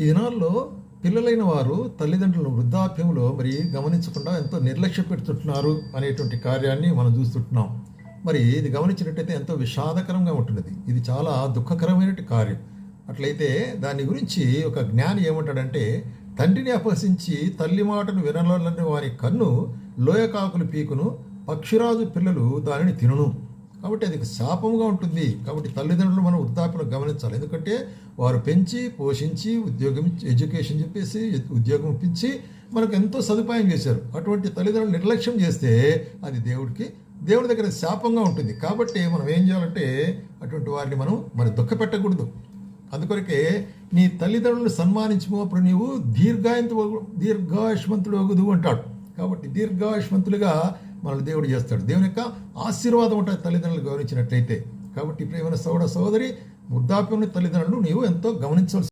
ఈ దినాల్లో పిల్లలైన వారు తల్లిదండ్రులను వృద్ధాప్యంలో మరి గమనించకుండా ఎంతో నిర్లక్ష్య పెడుతుంటున్నారు అనేటువంటి కార్యాన్ని మనం చూస్తుంటున్నాం. మరి ఇది గమనించినట్టయితే ఎంతో విషాదకరంగా ఉంటున్నది. ఇది చాలా దుఃఖకరమైన కార్యం. అట్లయితే దాని గురించి ఒక జ్ఞాని ఏమంటాడంటే, తండ్రిని అపహసించి తల్లి మాటను వినలని వారి కన్ను లోయకాకులు పీకును, పక్షిరాజు పిల్లలు దానిని తినును. కాబట్టి అది శాపంగా ఉంటుంది. కాబట్టి తల్లిదండ్రులు మనం వృద్ధాప్యను గమనించాలి. ఎందుకంటే వారు పెంచి పోషించి ఎడ్యుకేషన్ చెప్పేసి ఉద్యోగం ఇప్పించి మనకు ఎంతో సదుపాయం చేశారు. అటువంటి తల్లిదండ్రులు నిర్లక్ష్యం చేస్తే అది దేవుడి దగ్గర శాపంగా ఉంటుంది. కాబట్టి మనం ఏం చేయాలంటే అటువంటి వారిని మనం మరి దుఃఖ పెట్టకూడదు. అందుకొరకే నీ తల్లిదండ్రులను సన్మానించము, అప్పుడు నీవు దీర్ఘాయుష్మంతుడు అగుదు అంటాడు. కాబట్టి దీర్ఘాయుష్మంతులుగా మనల్ని దేవుడు చేస్తాడు. దేవుని యొక్క ఆశీర్వాదం ఉంటుంది తల్లిదండ్రులు గౌరవించినట్లయితే. కాబట్టి ప్రియమైన సోదరి, వృద్ధాప్యం తల్లిదండ్రులు నీవు ఎంతో గమనించవలసి